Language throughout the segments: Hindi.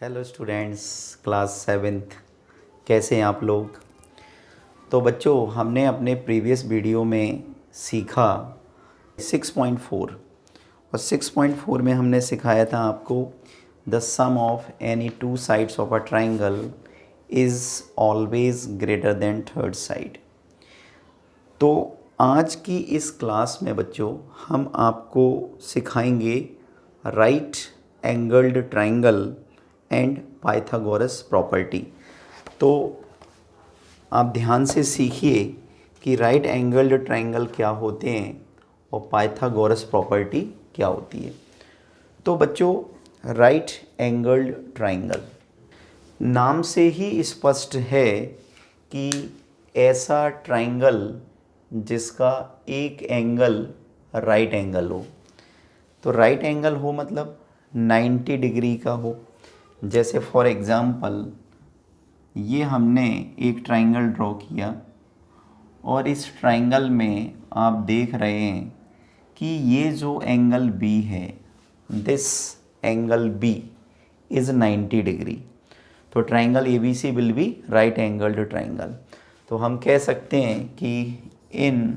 Hello students, class seventh. कैसे हैं आप लोग? तो बच्चों, हमने अपने प्रीवियस वीडियो में सीखा 6.4 और 6.4 में हमने सिखाया था आपको the sum of any two sides of a triangle is always greater than third side. तो आज की इस क्लास में बच्चों हम आपको सिखाएंगे right angled triangle and Pythagoras property. तो आप ध्यान से सीखिए कि राइट एंगल्ड ट्राइंगल क्या होते हैं और पाइथागोरस प्रॉपर्टी क्या होती है। तो बच्चों, राइट एंगल्ड ट्राइंगल नाम से ही स्पष्ट है कि ऐसा ट्राइंगल जिसका एक एंगल राइट एंगल हो। तो राइट एंगल हो मतलब 90 डिग्री का हो। जैसे फॉर एग्ज़ाम्पल ये हमने एक ट्राइंगल ड्रॉ किया और इस ट्राइंगल में आप देख रहे हैं कि ये जो एंगल बी है, this angle B is 90 degree. तो triangle A B C will be right angled triangle. तो हम कह सकते हैं कि in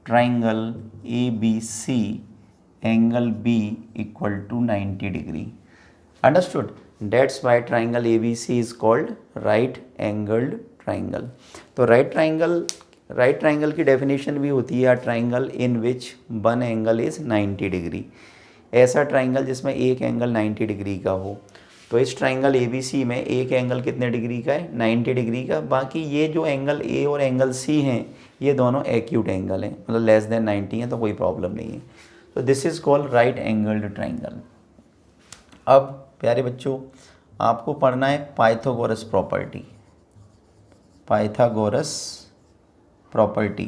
triangle A B C angle B equal to 90 degree. Understood? That's why triangle ABC is called right angled triangle. तो right triangle की definition भी होती है triangle in which one angle is 90 degree. ऐसा ट्राइंगल जिसमें एक एंगल 90 डिग्री का हो। तो इस ट्राइंगल ABC में एक एंगल कितने डिग्री का है? 90 डिग्री का। बाकी ये जो एंगल A और एंगल C हैं, ये दोनों एक्यूट एंगल हैं, मतलब लेस देन 90 हैं, तो कोई प्रॉब्लम नहीं है। तो this is called right angled triangle. अब प्यारे बच्चों, आपको पढ़ना है पाइथागोरस प्रॉपर्टी। Pythagoras property.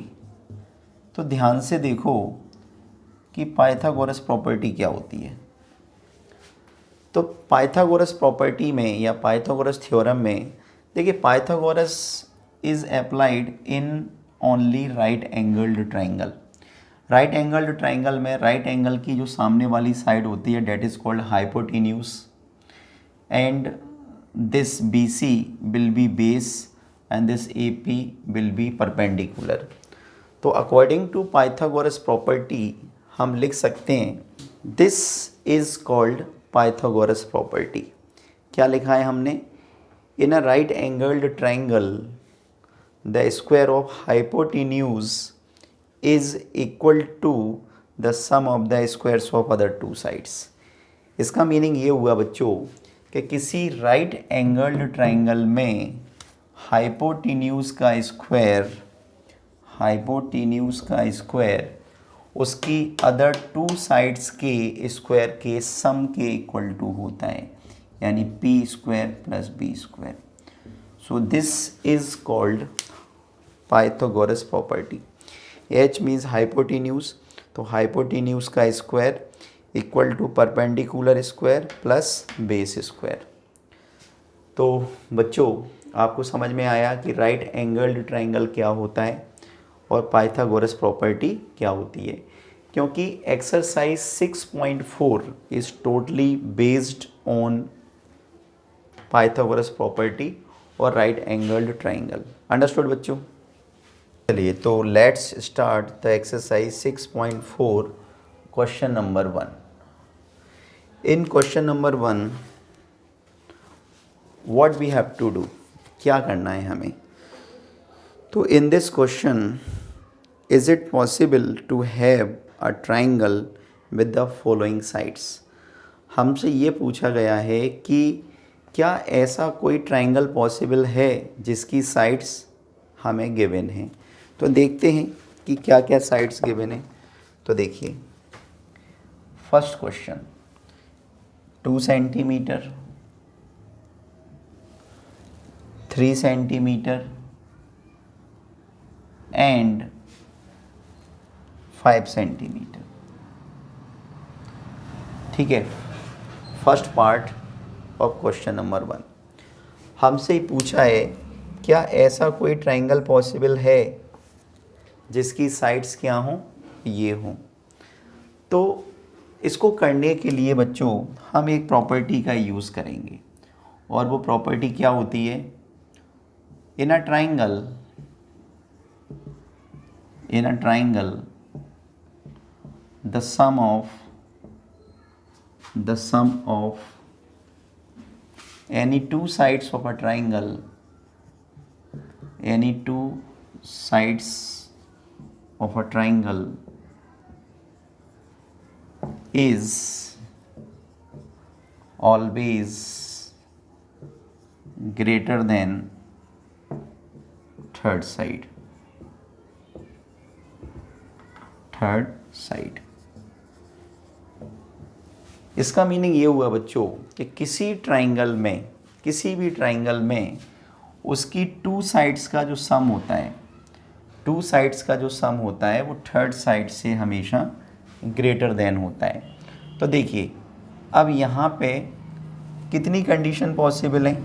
तो ध्यान से देखो कि पाइथागोरस प्रॉपर्टी क्या होती है। तो पाइथागोरस प्रॉपर्टी में या पाइथागोरस थ्योरम में देखिए, Pythagoras is applied in only right angled triangle. Right angled triangle में राइट एंगल की जो सामने वाली साइड होती है that is called hypotenuse and this BC will be base and this AP will be perpendicular। तो according to Pythagoras property हम लिख सकते हैं this is called Pythagoras property। क्या लिखा है हमने? In a right angled triangle the square of hypotenuse is equal to the sum of the squares of other two sides। इसका मीनिंग ये हुआ बच्चों कि किसी राइट एंगल्ड ट्राइंगल में हाइपोटेन्यूज का स्क्वायर उसकी अदर टू साइड्स के स्क्वायर के सम के इक्वल टू होता है, यानी P square plus B square. So this is called Pythagoras property. H means hypotenuse, तो हाइपोटेन्यूज का square equal to perpendicular square plus base square. तो बच्चों, आपको समझ में आया कि राइट एंगल्ड ट्राइंगल क्या होता है और पाइथागोरस प्रॉपर्टी क्या होती है। क्योंकि exercise 6.4 is totally based on Pythagoras property और राइट एंगल्ड ट्राइंगल। अंडरस्टूड बच्चों? चलिए, तो let's start the exercise 6.4 question number 1। In question number 1 what we have to do, क्या करना है हमें? तो in this question, is it possible to have a triangle with the following sides. हमसे ये पूछा गया है कि क्या ऐसा कोई ट्राइंगल पॉसिबल है जिसकी साइड्स हमें गिवन हैं। तो देखते हैं कि क्या क्या साइड्स गिवन हैं। तो देखिए, first question 2 centimetre, 3 centimetre and 5 centimetre. ठीक है, first part of question number 1 हमसे पूछा है क्या ऐसा कोई ट्राइंगल पॉसिबल है जिसकी साइड्स क्या हों, ये हों। तो इसको करने के लिए बच्चों हम एक प्रॉपर्टी का यूज़ करेंगे, और वो प्रॉपर्टी क्या होती है? In a triangle the sum of any two sides of a triangle is always greater than third side. इसका मीनिंग ये हुआ बच्चों कि किसी भी ट्राइंगल में उसकी टू साइड्स का जो सम होता है वो थर्ड साइड से हमेशा ग्रेटर देन होता है। तो देखिए अब यहाँ पे कितनी कंडीशन पॉसिबल है,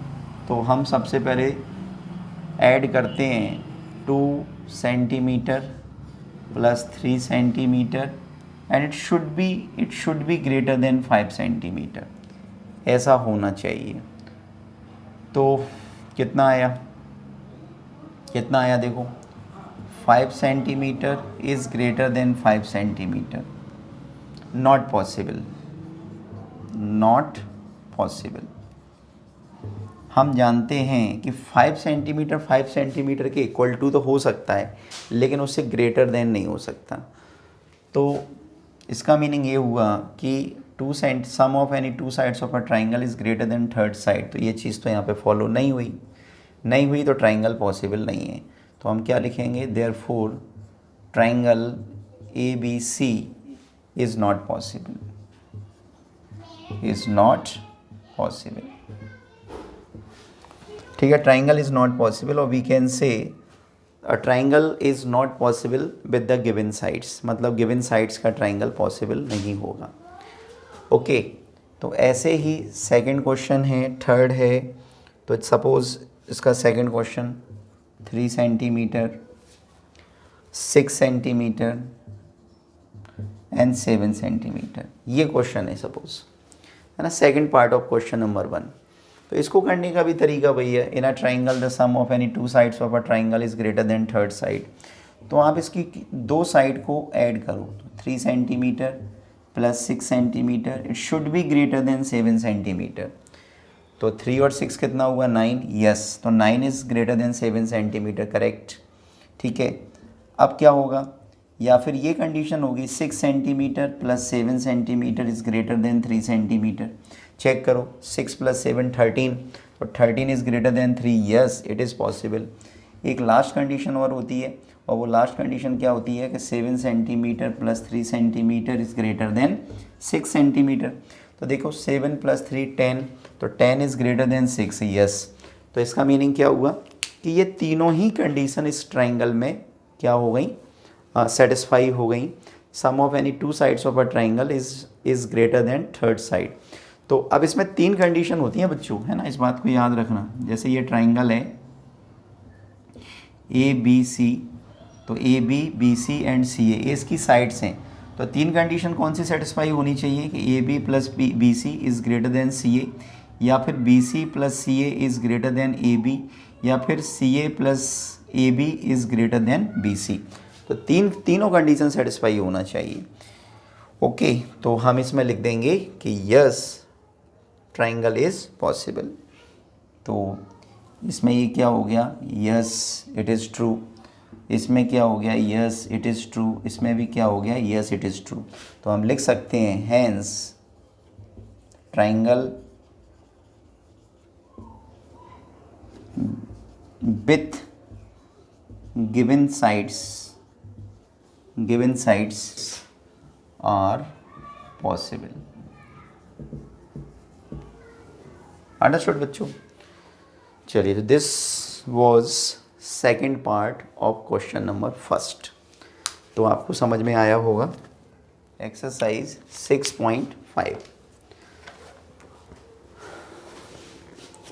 तो हम सबसे पहले ऐड करते हैं 2 centimetre plus 3 centimetre and it should be greater than 5 centimetre, ऐसा होना चाहिए। तो कितना आया देखो, 5 centimetre is greater then 5 centimetre, not possible. हम जानते हैं कि 5 सेंटीमीटर के इक्वल टू तो हो सकता है, लेकिन उससे ग्रेटर देन नहीं हो सकता। तो इसका मीनिंग ये हुआ कि sum of any two sides of a triangle is greater than third side. तो ये चीज़ तो यहाँ पे फॉलो नहीं हुई तो ट्राइंगल पॉसिबल नहीं है। तो हम क्या लिखेंगे? Therefore triangle ABC is not possible. ठीक है, ट्राइंगल इज़ नॉट पॉसिबल, और we can say a triangle is not possible with the given sides, मतलब गिवन साइड्स का ट्राइंगल पॉसिबल नहीं होगा। ओके, तो ऐसे ही सेकंड क्वेश्चन है, थर्ड है। तो सपोज इसका second question 3 centimetre 6 centimetre and 7 centimetre, ये क्वेश्चन है सपोज, है ना, second part of question number 1। तो इसको करने का भी तरीका वही है, in a triangle the sum of any two sides of a triangle is greater than third side. तो आप इसकी दो साइड को ऐड करो, तो 3 centimetre plus 6 centimetre, it should be greater than 7 centimetre. तो 3 और 6 कितना हुआ? 9। यस, तो 9 is greater then 7 centimetre, correct. ठीक है, अब क्या होगा? या फिर ये कंडीशन होगी 6 centimetre plus 7 centimetre is greater than 3 centimetre. Check करो, 6 प्लस 7 13, तो 13 is greater than 3। Yes, it is possible. एक लास्ट कंडीशन और होती है, और वो लास्ट कंडीशन क्या होती है कि 7 centimetre plus 3 centimetre is greater then 6 centimetre. तो देखो 7 प्लस 3 10, तो 10 इज़ ग्रेटर देन 6। यस, तो इसका मीनिंग क्या हुआ कि ये तीनों ही कंडीशन इस ट्राइंगल में क्या हो गई? सेटिस्फाई हो गई। Sum of any two sides of a triangle is greater than third side. तो अब इसमें 3 कंडीशन होती हैं बच्चों, है ना, इस बात को याद रखना। जैसे ये ट्राइंगल है ABC, तो AB BC एंड CA, इसकी साइड्स हैं। तो 3 कंडीशन कौन सी सेटिस्फाई होनी चाहिए कि AB plus BC is greater then CA, या फिर BC plus CA is greater then AB, या फिर CA plus AB is greater then BC। तो तीनों कंडीशन सेटिस्फाई होना चाहिए। ओके, तो हम इसमें लिख देंगे कि यस ट्राइंगल इज़ पॉसिबल। तो इसमें ये क्या हो गया? Yes it is true. इसमें क्या हो गया? Yes it is true. इसमें भी क्या हो गया? Yes it is true. तो हम लिख सकते हैं hence triangle with given sides are possible. Understood बच्चों? चलिए, तो this was second part of question number first. तो आपको समझ में आया होगा। Exercise 6.5,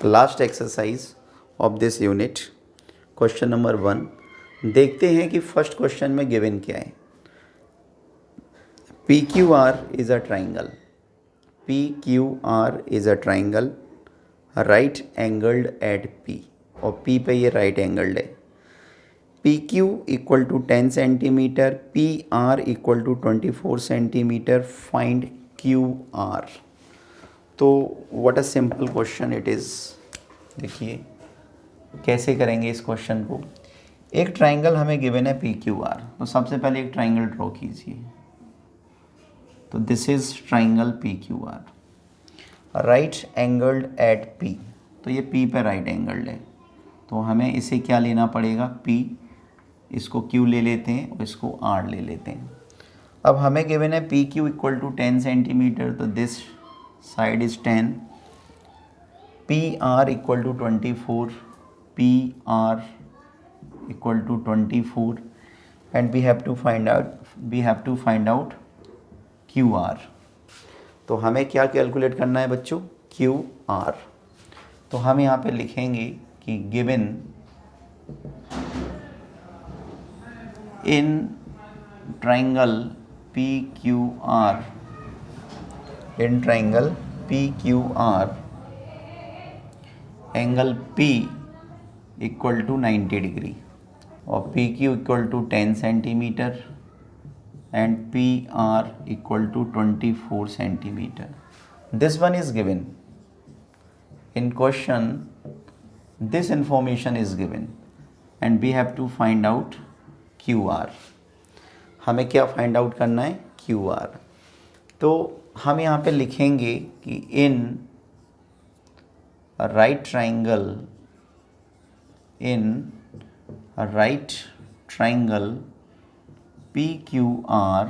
last exercise of this unit, question number 1। देखते हैं कि फर्स्ट क्वेश्चन में गिवन क्या है। PQR is a triangle. PQR is a triangle right angled at P, और P पे ये right angled है. PQ equal to 10 centimeter, PR equal to 24 centimeter. Find QR. तो what a simple question it is. देखिए कैसे करेंगे इस क्वेश्चन को. एक ट्राइंगल हमें गिवन है PQR, तो सबसे पहले एक ट्राइंगल ड्रॉ कीजिए. तो this is triangle PQR, right angled at P. तो ये P पे राइट एंगल्ड है, तो हमें इसे क्या लेना पड़ेगा, P. इसको Q ले लेते हैं और इसको R ले लेते हैं. अब हमें गिवन है PQ इक्वल टू 10 सेंटीमीटर, तो this side is 10. PR equal to 24, PR equal to 24, and we have to find out QR. तो हमें क्या कैलकुलेट करना है बच्चों, QR. तो हम यहाँ पे लिखेंगे कि given in triangle PQR, in triangle PQR angle P equal to 90 degree और PQ equal to 10 centimetre and PR equal to 24 centimeter. This one is given. In question, this information is given and we have to find out QR. हमें क्या find out करना है, QR. तो हम यहाँ पे लिखेंगे कि in a right triangle, in a right triangle PQR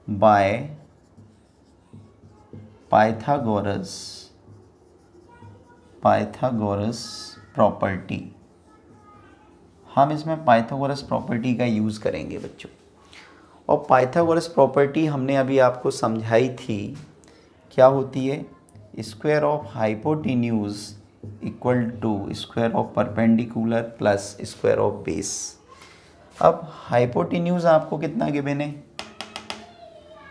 by Pythagoras property. हम इसमें पाइथागोरस प्रॉपर्टी का यूज़ करेंगे बच्चों. और पाइथागोरस प्रॉपर्टी हमने अभी आपको समझाई थी. क्या होती है, square of hypotenuse equal to square of perpendicular plus square of base. अब हाइपोटेन्यूज आपको कितना गिवन है,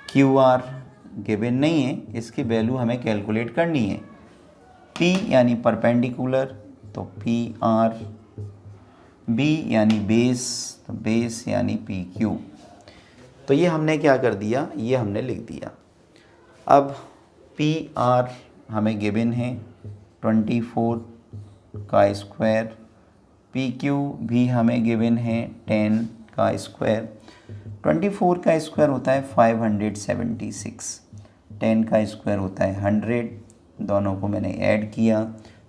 QR गिवन नहीं है, इसकी वैल्यू हमें कैलकुलेट करनी है. P यानी परपेंडिकुलर, तो PR, B यानी बेस, तो बेस यानी PQ. तो ये हमने क्या कर दिया, ये हमने लिख दिया. अब PR हमें गिवन है 24 का स्क्वायर, PQ भी हमें गिवन है 10 का स्क्वायर. 24 का स्क्वायर होता है 576, 10 का स्क्वायर होता है 100, दोनों को मैंने ऐड किया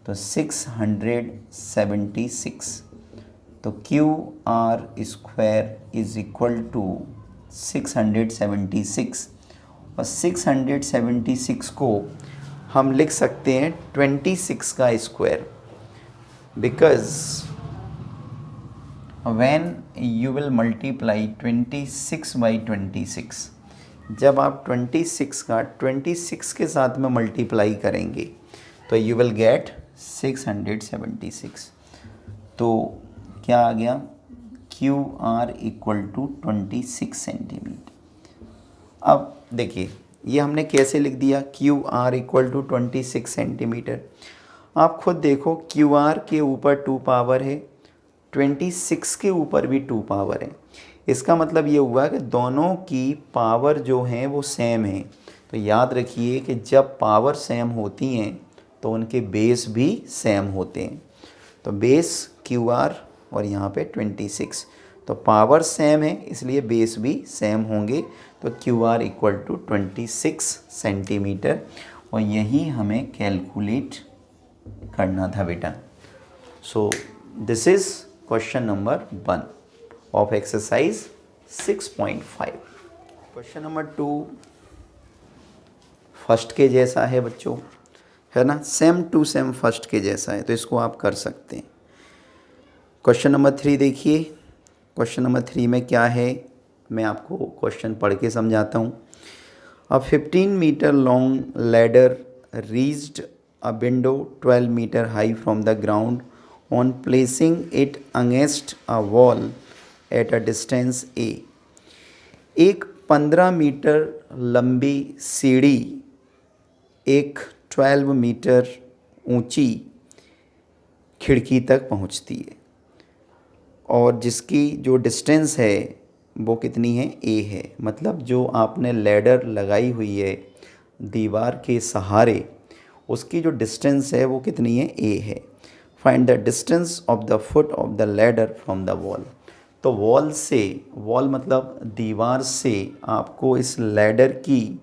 तो 676. तो QR square is equal to 676, और 676 को हम लिख सकते हैं 26 का square, because when you will multiply 26 by 26, जब आप 26 का 26 के साथ में मल्टीप्लाई करेंगे तो you will get 676. तो क्या आ गया, QR इक्वल टू 26 सेंटीमीटर. अब देखिए ये हमने कैसे लिख दिया, QR इक्वल टू 26 सेंटीमीटर. आप खुद देखो, QR के ऊपर 2 पावर है, 26 के ऊपर भी 2 पावर है. इसका मतलब ये हुआ कि दोनों की पावर जो हैं वो सेम है. तो याद रखिए कि जब पावर सेम होती हैं तो उनके बेस भी सेम होते हैं. तो बेस QR और यहाँ पे 26, तो पावर सेम है इसलिए बेस भी सेम होंगे. तो QR इक्वल टू 26 सेंटीमीटर, और यही हमें कैलकुलेट करना था बेटा. So this is question number 1 of exercise 6.5. Question number 2 first के जैसा है बच्चों, है ना, सेम टू सेम फर्स्ट के जैसा है, तो इसको आप कर सकते हैं. क्वेश्चन नंबर 3 देखिए. क्वेश्चन नंबर 3 में क्या है, मैं आपको क्वेश्चन पढ़ के समझाता हूँ. A 15 metre long ladder reached a window 12 metre high from the ground on placing it against a wall at a distance A. एक 15 मीटर लंबी सीढ़ी एक 12 मीटर ऊंची खिड़की तक पहुंचती है और जिसकी जो डिस्टेंस है वो कितनी है, ए है। मतलब जो आपने लैडर लगाई हुई है दीवार के सहारे, उसकी जो डिस्टेंस है वो कितनी है, ए है। Find the distance of the foot of the ladder from the wall. तो वॉल से, वॉल मतलब दीवार से आपको इस लैडर की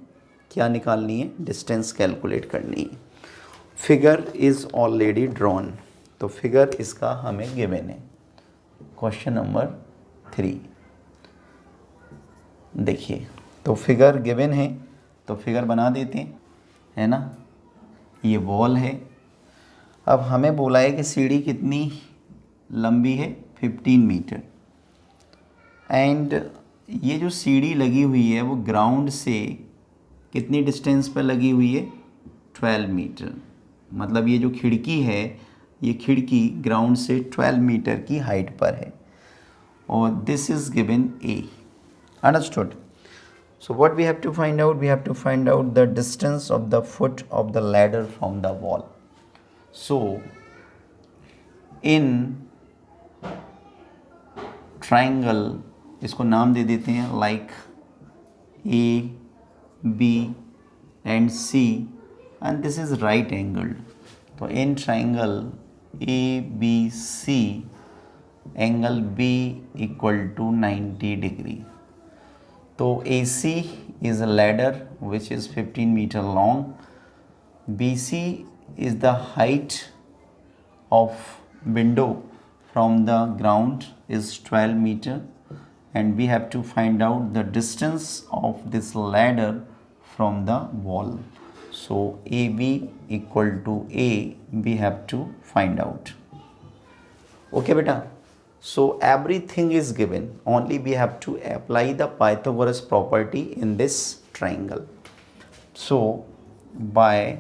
क्या निकालनी है, डिस्टेंस कैलकुलेट करनी है। Figure is already drawn. तो फिगर इसका हमें गिवन है। क्वेश्चन नंबर 3 देखिए, तो फिगर गिवन है तो फिगर बना देते हैं, है ना। ये वॉल है। अब हमें बोला है कि सीढ़ी कितनी लंबी है, 15 मीटर। एंड ये जो सीढ़ी लगी हुई है वो ग्राउंड से कितनी डिस्टेंस पर लगी हुई है, 12 मीटर। मतलब ये जो खिड़की है, ये खिड़की ग्राउंड से 12 मीटर की हाइट पर है और this is given A. Understood. So what we have to find out? We have to find out the distance of the foot of the ladder from the wall. So in triangle, इसको नाम दे देते हैं like A, B and C, and this is right angled. तो in triangle ABC, angle B equal to 90 degree. तो AC is a ladder which is 15 meter long. BC is the height of window from the ground is 12 meter, and we have to find out the distance of this ladder from the wall. So AB equal to A we have to find out. Okay beta. So everything is given, only we have to apply the Pythagoras property in this triangle. So by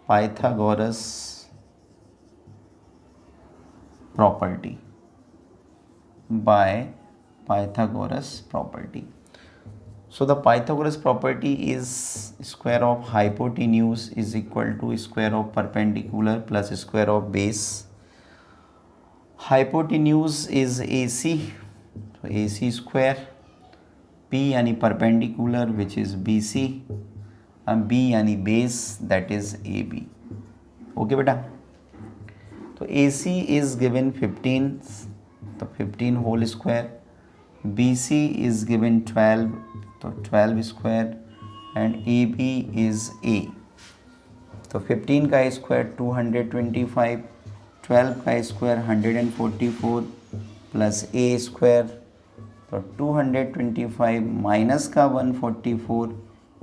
Pythagoras property, so the Pythagoras property is square of hypotenuse is equal to square of perpendicular plus square of base. Hypotenuse is AC, तो AC स्क्वायर, P यानी perpendicular which is BC, B यानी base that is AB। Okay बेटा, तो AC इज़ गिवन 15, तो 15 whole square, BC is given 12, तो 12 square and AB is A। तो 15 का स्क्वायर 225, 12 का स्क्वायर 144 प्लस A स्क्वायर, तो 225 माइनस का 144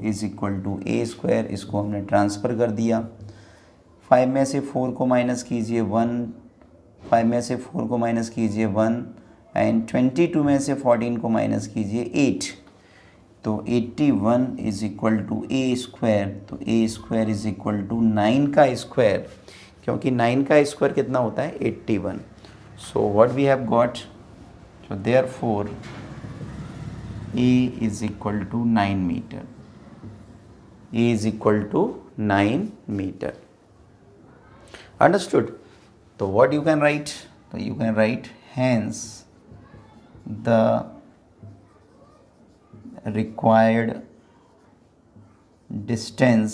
is equal to A square. इसको हमने ट्रांसफ़र कर दिया। 5 में से 4 को माइनस कीजिए 1, 5 में से 4 को माइनस कीजिए 1 एंड 22 में से 14 को माइनस कीजिए 8, तो 81 is equal to A square. तो A square is equal to 9 का स्क्वायर, क्योंकि 9 का स्क्वायर कितना होता है, 81। So what we have got, so therefore A is equal to 9 metre. A is equal to 9 metre. Understood. तो व्हाट यू कैन राइट, तो you can write hence the required distance,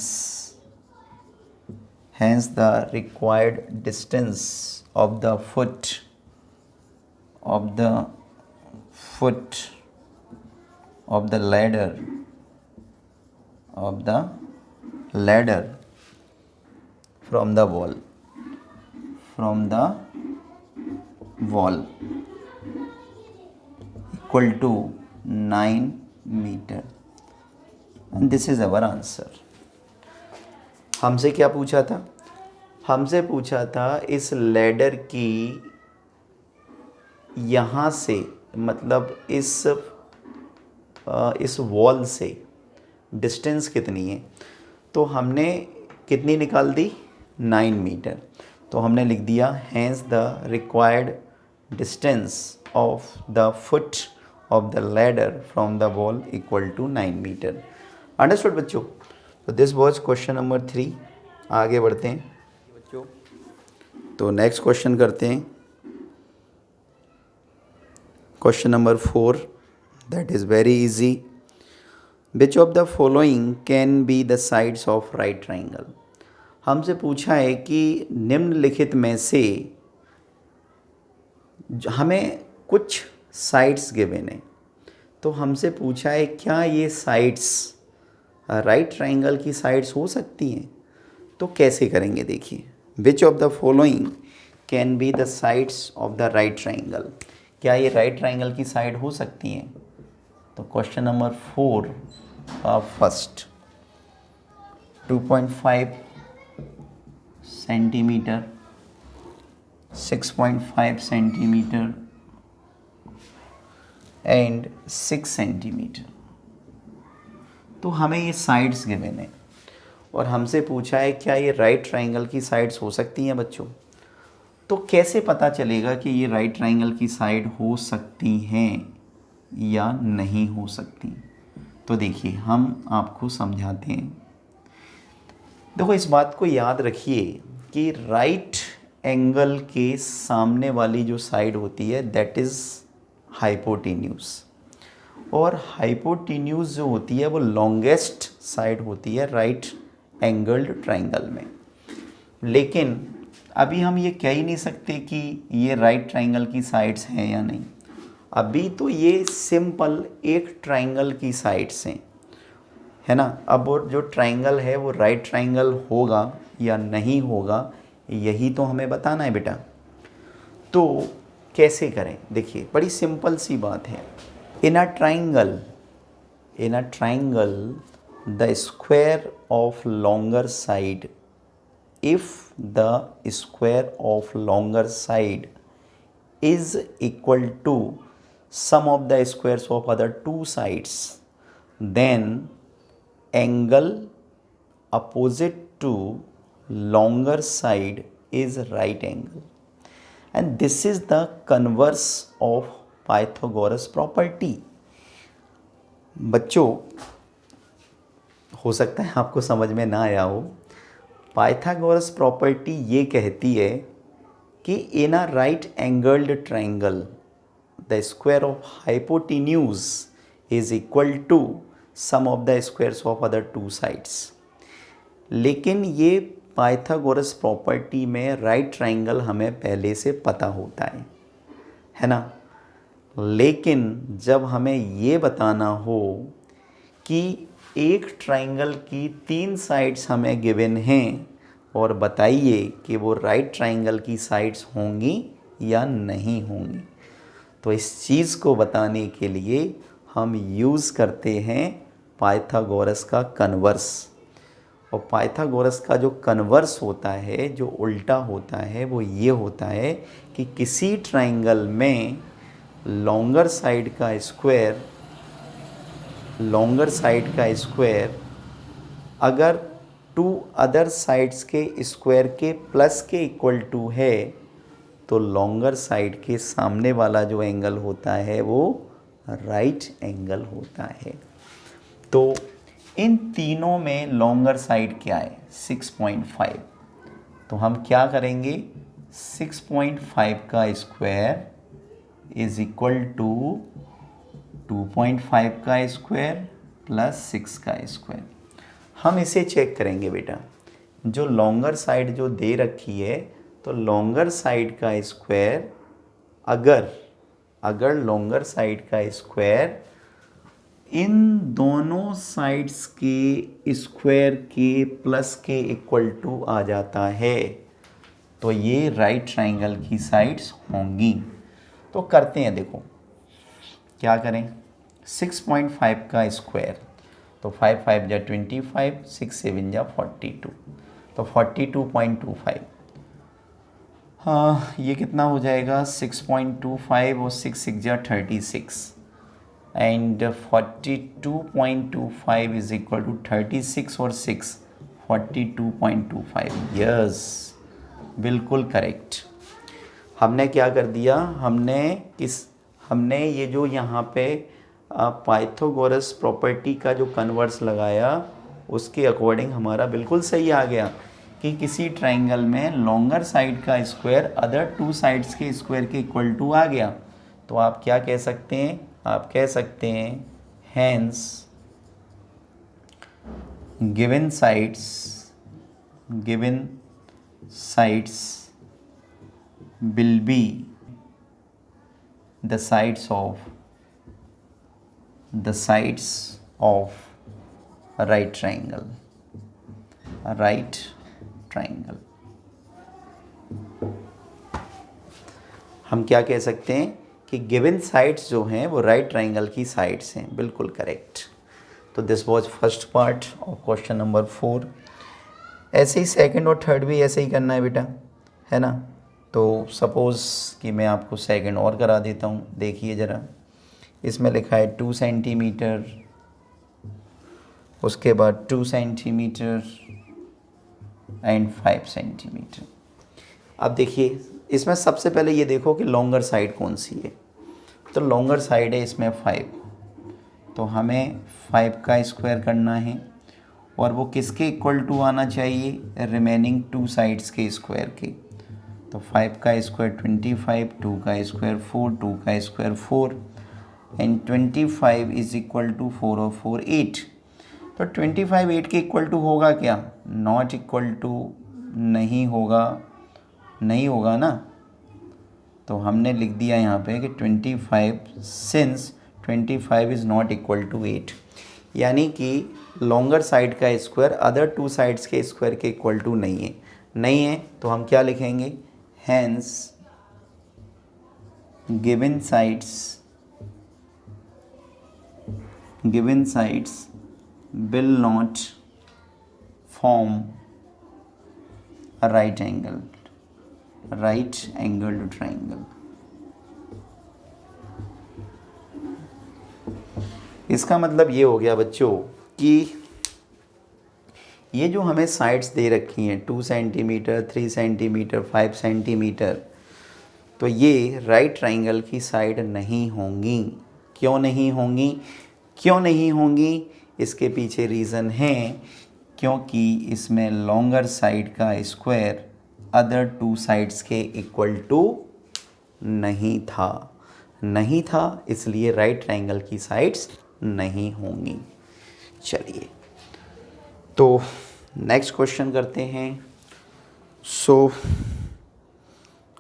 hence the required distance of the foot of the ladder from the wall equal to 9 meter, and this is our answer. हमसे क्या पूछा था, हमसे पूछा था इस लैडर की यहाँ से, मतलब इस वॉल से डिस्टेंस कितनी है। तो हमने कितनी निकाल दी, 9 मीटर। तो हमने लिख दिया hence the required distance of the foot of the ladder from the wall equal to 9 meter. Understood बच्चों? तो दिस वॉज क्वेश्चन नंबर 3. आगे बढ़ते हैं बच्चों. तो नेक्स्ट क्वेश्चन करते हैं. Question number 4, that is very easy. Which of the following can be the sides of right triangle. हमसे पूछा है कि निम्नलिखित में से हमें कुछ साइड्स गिवन है. तो हमसे पूछा है क्या ये साइड्स राइट ट्राइंगल की साइड्स हो सकती हैं. तो कैसे करेंगे देखिए. Which of the following can be the sides of the right triangle. क्या ये राइट ट्राइंगल की साइड हो सकती हैं. तो क्वेश्चन नंबर 4 का first 2.5 centimetre, 6.5 centimetre and 6 centimetre. तो हमें ये साइड्स गिवन है और हमसे पूछा है क्या ये राइट ट्राइंगल की साइड्स हो सकती हैं बच्चों. तो कैसे पता चलेगा कि ये राइट ट्राइंगल की साइड हो सकती हैं या नहीं हो सकती. तो देखिए हम आपको समझाते हैं. देखो इस बात को याद रखिए कि राइट एंगल के सामने वाली जो साइड होती है दैट इज़ हाइपोटेन्यूज, और हाइपोटेन्यूज जो होती है वो लॉन्गेस्ट साइड होती है राइट एंगल्ड ट्राइंगल में. लेकिन अभी हम ये कह ही नहीं सकते कि ये राइट ट्राइंगल की साइड्स हैं या नहीं. अभी तो ये सिंपल एक ट्राइंगल की साइड्स हैं, है ना. अब वो जो ट्राइंगल है वो राइट ट्राइंगल होगा या नहीं होगा यही तो हमें बताना है बेटा. तो कैसे करें देखिए, बड़ी सिंपल सी बात है. In a triangle the square of longer side, if the square of longer side is equal to sum of the squares of other two sides, then angle opposite to longer side is right angle, and this is the converse of Pythagoras property. बच्चों हो सकता है आपको समझ में ना आया हो. पाइथागोरस प्रॉपर्टी ये कहती है कि in a right angled triangle the square of hypotenuse is equal to sum of the squares of other two sides. लेकिन ये पाइथागोरस प्रॉपर्टी में राइट ट्राइंगल हमें पहले से पता होता है ना. लेकिन जब हमें ये बताना हो कि एक ट्राइंगल की 3 साइड्स हमें गिवन हैं और बताइए कि वो राइट ट्राइंगल की साइड्स होंगी या नहीं होंगी, तो इस चीज़ को बताने के लिए हम यूज़ करते हैं पाइथागोरस का कन्वर्स. और पाइथागोरस का जो कन्वर्स होता है, जो उल्टा होता है, वो ये होता है कि किसी ट्राइंगल में लॉन्गर साइड का स्क्वायर अगर 2 अदर साइड्स के स्क्वायर के प्लस के इक्वल टू है तो लॉन्गर साइड के सामने वाला जो एंगल होता है वो राइट एंगल होता है. तो इन तीनों में लॉन्गर साइड क्या है 6.5. तो हम क्या करेंगे 6.5 का स्क्वायर इज इक्वल टू 2.5 का स्क्वायर प्लस 6 का स्क्वायर. हम इसे चेक करेंगे बेटा. जो लॉन्गर साइड जो दे रखी है तो लॉन्गर साइड का स्क्वायर अगर लॉन्गर साइड का स्क्वायर इन दोनों साइड्स के स्क्वायर के प्लस के इक्वल टू आ जाता है तो ये राइट ट्राइंगल की साइड्स होंगी. तो करते हैं, देखो क्या करें. 6.5 का स्क्वायर तो 5 5 जा 25, 6 7 जा 42, तो 42.25. हाँ ये कितना हो जाएगा 6.25 और 6 6 जा 36 एंड 42.25 इज इक्वल टू 36 और 6 42.25. यस बिल्कुल करेक्ट. हमने क्या कर दिया, हमने ये जो यहाँ पे पाइथागोरस प्रॉपर्टी का जो कन्वर्स लगाया उसके अकॉर्डिंग हमारा बिल्कुल सही आ गया कि किसी ट्राइंगल में लॉन्गर साइड का स्क्वायर अदर टू साइड्स के स्क्वायर के इक्वल टू आ गया। तो आप क्या कह सकते हैं, आप कह सकते हैं hence given sides will be the sides of a right triangle, हम क्या कह सकते हैं कि गिवन साइड्स जो हैं वो राइट ट्राइंगल की साइड्स हैं। बिल्कुल करेक्ट। तो this was first part of question number 4। ऐसे ही सेकंड और थर्ड भी ऐसे ही करना है बेटा, है ना। तो सपोज़ कि मैं आपको सेकंड और करा देता हूँ। देखिए ज़रा, इसमें लिखा है 2 सेंटीमीटर, उसके बाद 2 सेंटीमीटर एंड 5 सेंटीमीटर। अब देखिए इसमें सबसे पहले ये देखो कि लॉन्गर साइड कौन सी है। तो लॉन्गर साइड है इसमें 5, तो हमें 5 का स्क्वायर करना है और वो किसके इक्वल टू आना चाहिए, रिमेनिंग टू साइड्स के स्क्वायर के। तो 5 का स्क्वायर 25, 2 का स्क्वायर 4, 2 का square 4 and 25 is equal to 4 और 4 8। तो 25 8 के इक्वल टू होगा क्या, नॉट इक्वल टू नहीं होगा ना। तो हमने लिख दिया यहाँ पे कि 25 since 25 is not equal to 8, यानी कि लॉन्गर साइड का स्क्वायर अदर टू साइड्स के स्क्वायर के इक्वल टू नहीं है। तो हम क्या लिखेंगे, hence given sides will not form a right angled triangle। इसका मतलब ये हो गया बच्चों कि ये जो हमें साइड्स दे रखी हैं 2 सेंटीमीटर, 3 सेंटीमीटर, 5 सेंटीमीटर, तो ये राइट ट्राइंगल की साइड नहीं होंगी। क्यों नहीं होंगी? इसके पीछे रीज़न है क्योंकि इसमें लॉन्गर साइड का स्क्वायर अदर टू साइड्स के इक्वल टू नहीं था, इसलिए राइट ट्राइंगल की साइड्स नहीं होंगी। चलिए तो नेक्स्ट क्वेश्चन करते हैं। So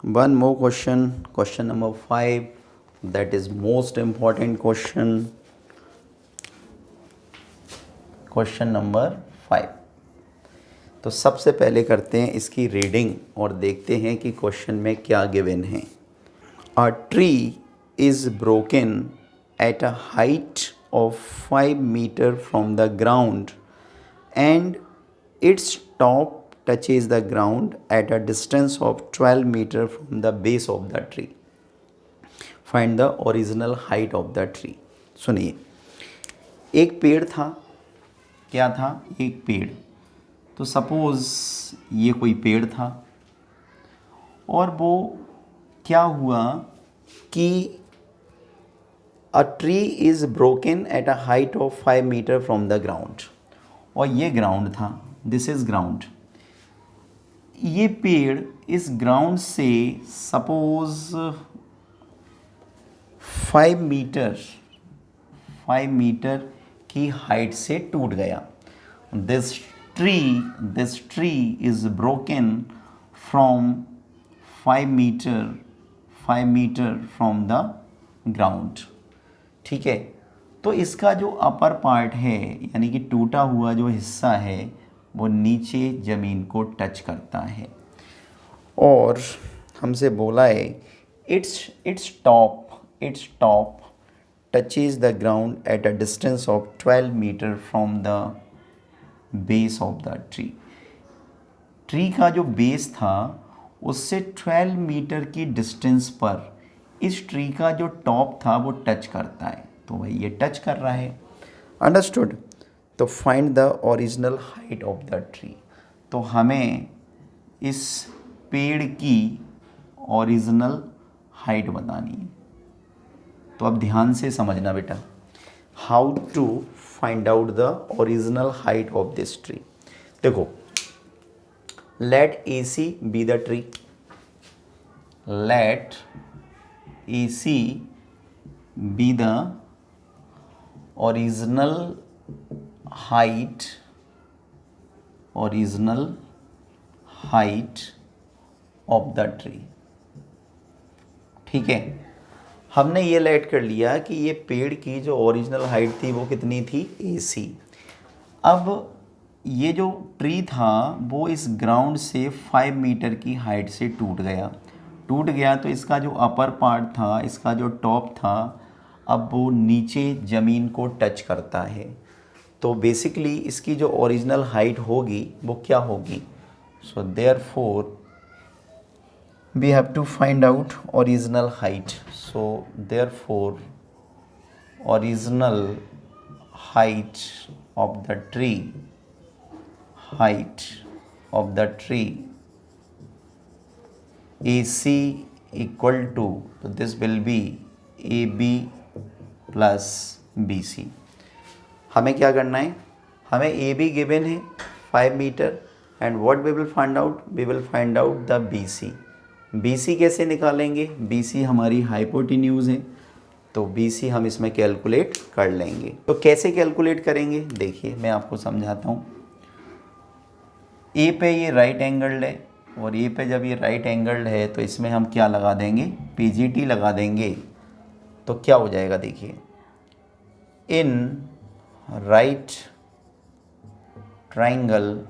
one more question number 5, that is most important question number 5। तो सबसे पहले करते हैं इसकी रीडिंग और देखते हैं कि क्वेश्चन में क्या गिवन है। A tree is broken at a height of 5 metre from the ground and its top touches the ground at a distance of 12 meter from the base of the tree. Find the original height of the tree. सुनिए, एक पेड़ था, क्या था, एक पेड़। तो सपोज़ ये कोई पेड़ था और वो क्या हुआ कि a tree is broken at a height of 5 meter from the ground, और ये ग्राउंड था, दिस इज़ ग्राउंड। ये पेड़ इस ग्राउंड से सपोज 5 मीटर की हाइट से टूट गया। This tree is broken from 5 metre from the ground. ठीक है, तो इसका जो अपर पार्ट है यानी कि टूटा हुआ जो हिस्सा है वो नीचे ज़मीन को टच करता है और हमसे बोला है its top touches the ground at a distance of 12 metre from the base of the tree का जो बेस था उससे 12 मीटर की डिस्टेंस पर इस ट्री का जो टॉप था वो टच करता है। तो भाई ये टच कर रहा है, अंडरस्टूड। तो find the original height of the tree. तो हमें इस पेड़ की ओरिजिनल हाइट बतानी है। तो अब ध्यान से समझना बेटा, how to find out the original height of this tree. देखो, let A C B the tree, let A C B the original height, original height of the tree. ठीक है, हमने ये लेट कर लिया कि ये पेड़ की जो ओरिजिनल हाइट थी वो कितनी थी, AC। अब ये जो ट्री था वो इस ग्राउंड से 5 मीटर की हाइट से टूट गया तो इसका जो अपर पार्ट था, इसका जो टॉप था, अब वो नीचे ज़मीन को टच करता है। तो बेसिकली इसकी जो ओरिजिनल हाइट होगी वो क्या होगी, so therefore we have to find out original height. So therefore original height of the tree, height of the tree AC equal to, so this will be AB plus BC। हमें क्या करना है, हमें AB given है 5 metre and what we will find out, we will find out the BC। BC कैसे निकालेंगे, BC हमारी हाइपोटेन्यूज़ है, तो BC हम इसमें कैलकुलेट कर लेंगे। तो कैसे कैलकुलेट करेंगे, देखिए मैं आपको समझाता हूँ। ए पे ये राइट एंगल्ड है और ए पे जब ये राइट एंगल्ड है तो इसमें हम क्या लगा देंगे, PGT लगा देंगे। तो क्या हो जाएगा, देखिए, इन राइट ट्राइंगल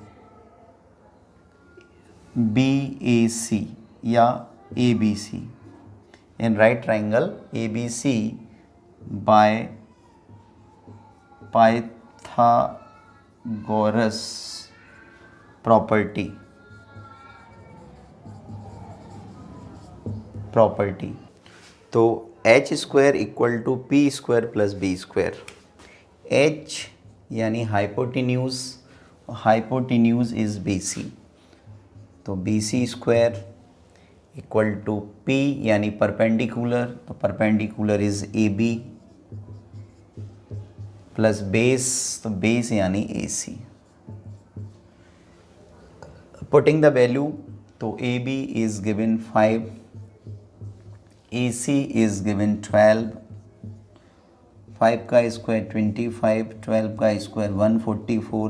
BAC या ABC, in right triangle ABC by Pythagoras property, तो H square equal to P square plus B square. H यानी हाइपोटेन्यूज़, हाइपोटेन्यूज़ इज़ BC, तो BC square equal to P यानी परपेंडिकुलर, तो perpendicular is AB plus base, तो बेस यानी AC। पुटिंग द वैल्यू, तो AB is given 5, AC is given 12, 5 का स्क्वायर 25, 12 का स्क्वायर 144,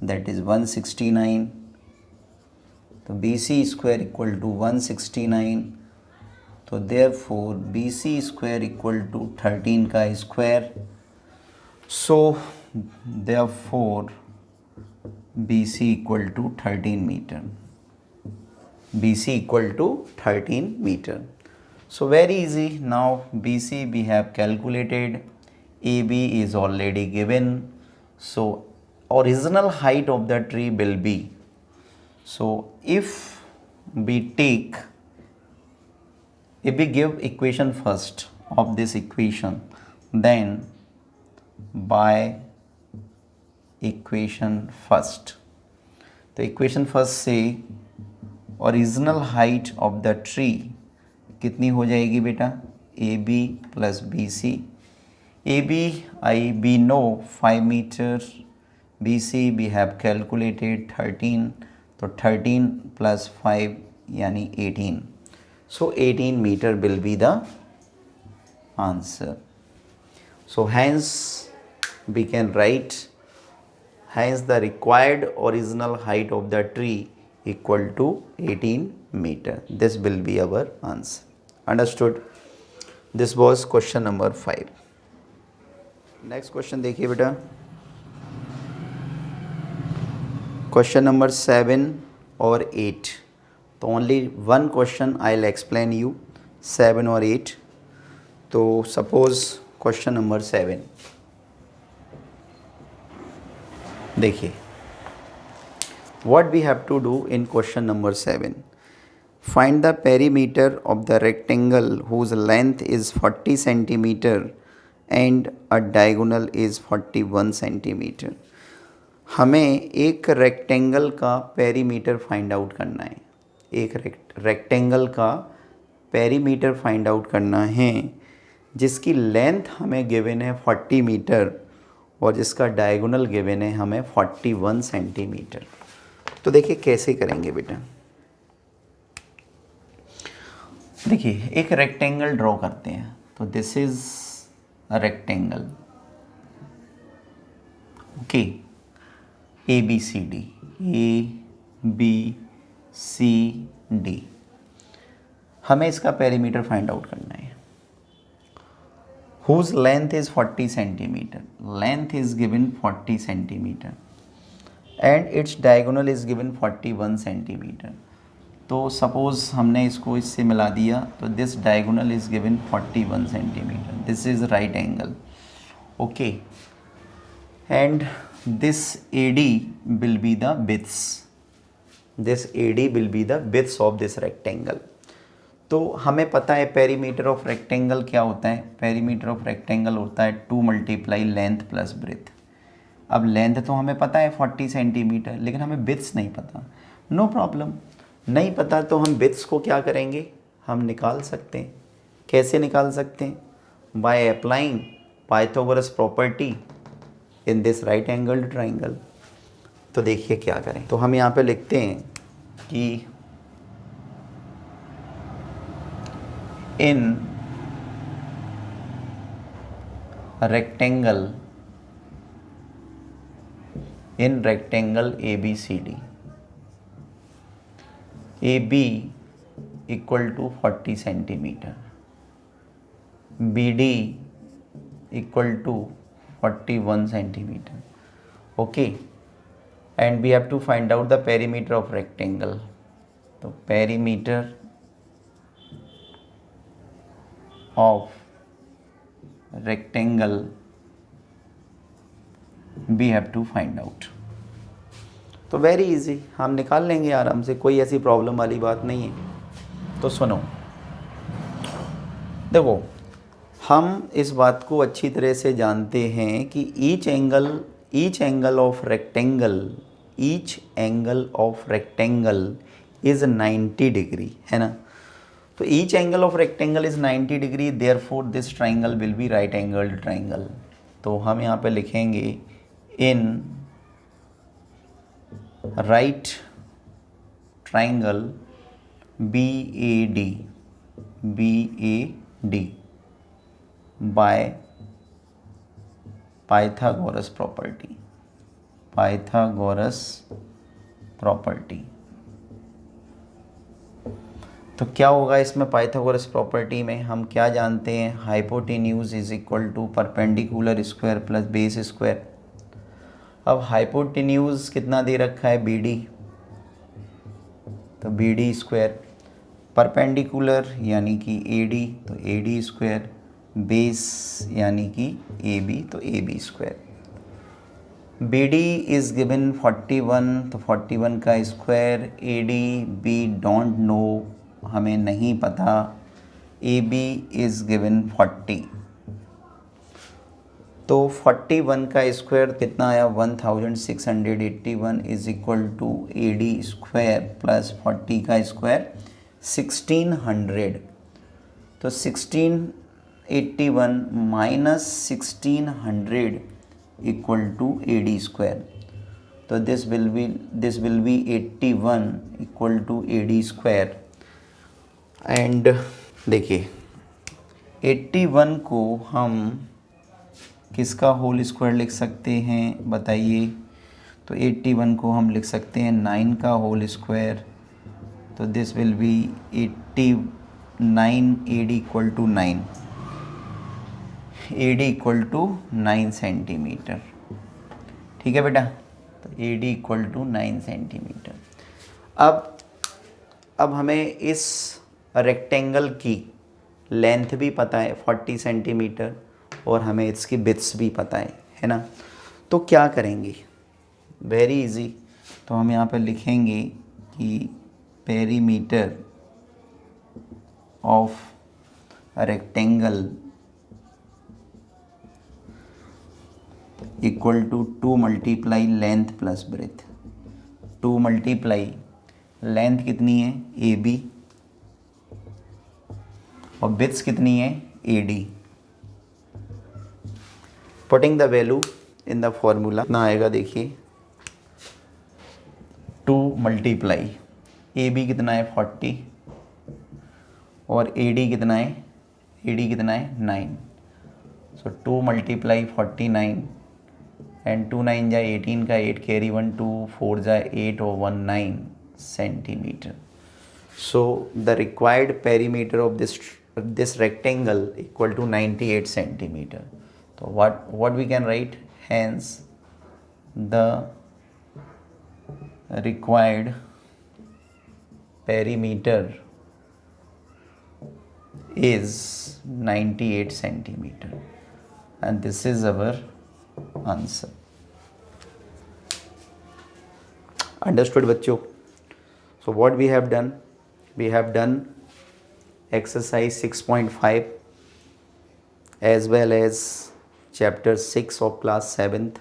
दैट इज़ 169। तो BC स्क्वायर इक्वल टू 169, तो therefore BC square equal to 13 का square, so therefore BC equal to 13 metre, BC equal to 13 metre. So very easy, now BC we have calculated, AB is already given, so original height of the tree will be, so if we give equation first of this equation, then by equation first, तो equation first से original height of the tree कितनी हो जाएगी बेटा, AB plus BC। AB we know 5 metre, BC we have calculated 13, तो 13 प्लस 5 यानी 18, so 18 meter will be the answer। So hence we can write, hence the required original height of the tree equal to 18 meter, this will be our answer। Understood? This was question number 5। Next question देखिए बेटा, क्वेश्चन नंबर 7 और 8, तो only one question I will explain you, 7 और 8। तो सपोज क्वेश्चन नंबर 7 देखिए, what we have to do in question number 7, find the perimeter of the rectangle whose length is 40 centimeter and a diagonal is 41 centimeter। हमें एक रेक्टेंगल का पेरीमीटर फाइंड आउट करना है, एक रेक्टेंगल का पेरीमीटर फाइंड आउट करना है जिसकी लेंथ हमें गिवन है 40 मीटर और जिसका डायगोनल गिवन है हमें 41 सेंटीमीटर। तो देखिए कैसे करेंगे बेटा। देखिए एक रेक्टेंगल ड्रॉ करते हैं। तो this is a rectangle, okay, A B C D, A B C D. हमें इसका पेरीमीटर फाइंड आउट करना है। whose length is 40 centimeter, length is given 40 centimeter and its diagonal is given 41 centimeter। तो सपोज हमने इसको इससे मिला दिया तो this diagonal is given 41 centimetre, this is right angle, okay, and this AD will be the width, this AD will be the width of this rectangle. तो हमें पता है पेरीमीटर ऑफ रेक्टेंगल क्या होता है। पेरीमीटर ऑफ रेक्टेंगल होता है 2 मल्टीप्लाई लेंथ प्लस ब्रेथ। अब लेंथ तो हमें पता है 40 सेंटीमीटर, लेकिन हमें विड्थ नहीं पता। नो प्रॉब्लम, नहीं पता तो हम विड्थ को क्या करेंगे, हम निकाल सकते हैं। कैसे निकाल सकते हैं? By applying Pythagoras property in this right angle triangle. तो देखिए क्या करें। तो हम यहाँ पे लिखते हैं कि in rectangle ABCD, AB equal to 40 centimeter, BD equal to 41 centimeter, okay, and we have to find out the perimeter of rectangle। तो perimeter of rectangle we have to find out। तो वेरी इजी, हम निकाल लेंगे आराम से, कोई ऐसी प्रॉब्लम वाली बात नहीं है। तो सुनो, देखो हम इस बात को अच्छी तरह से जानते हैं कि each angle of rectangle is 90 degree, है ना। तो each angle of rectangle is 90 degree, therefore this triangle will be right angled triangle. तो हम यहाँ पे लिखेंगे इन right triangle BAD bye Pythagoras property. तो क्या होगा इसमें पाइथागोरस प्रॉपर्टी में, हम क्या जानते हैं, hypotenuse is equal to perpendicular square plus base square. अब हाइपोटेन्यूज कितना दे रखा है, BD, तो BD स्क्वायर, परपेंडिकुलर यानी कि AD, तो AD स्क्वायर, बेस यानी कि AB, तो AB square. BD is given 41, तो 41 का square, AD B don't know, हमें नहीं पता, AB इज़ गिवन 40, तो 41 का स्क्वायर कितना आया, 1681 is equal to AD square plus 40 का स्क्वायर 1600। तो 1681 minus 1600 equal to AD square. तो this will be 81 equal to AD square. And देखिए 81 को हम किसका होल स्क्वायर लिख सकते हैं बताइए। तो 81 को हम लिख सकते हैं 9 का होल स्क्वायर। तो this will be 89 AD equal to 9, AD equal to 9 centimetre. ठीक है बेटा, तो AD इक्वल टू 9 सेंटीमीटर। अब हमें इस रेक्टेंगल की लेंथ भी पता है 40 सेंटीमीटर और हमें इसकी विड्थ भी पता है ना। तो क्या करेंगे, वेरी इजी। तो हम यहाँ पे लिखेंगे कि perimeter of rectangle equal to 2 multiply length plus breadth. 2 multiply length कितनी है AB और विड्थ कितनी है AD। Putting the value in the formula ना आएगा, देखिए 2 मल्टीप्लाई ए बी कितना है 40 और ए डी कितना है 9. सो 2 मल्टीप्लाई 49 एंड 2 9 जा 18 का 8 कैरी 1 2 4 जा 8 और 1 9 centimetre. So the required perimeter of this rectangle equal to 98 centimeter. So what we can write, hence the required perimeter is 98 centimeter, and this is our answer. Understood बच्चों? So what we have done exercise 6.5 as well as chapter 6 of class 7th.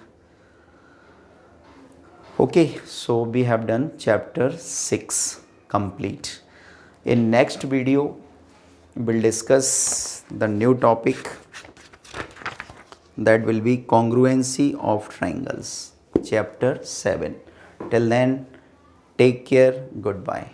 Okay, so we have done chapter 6 complete. In next video we'll discuss the new topic, that will be congruency of triangles, chapter 7. Till then, take care, goodbye.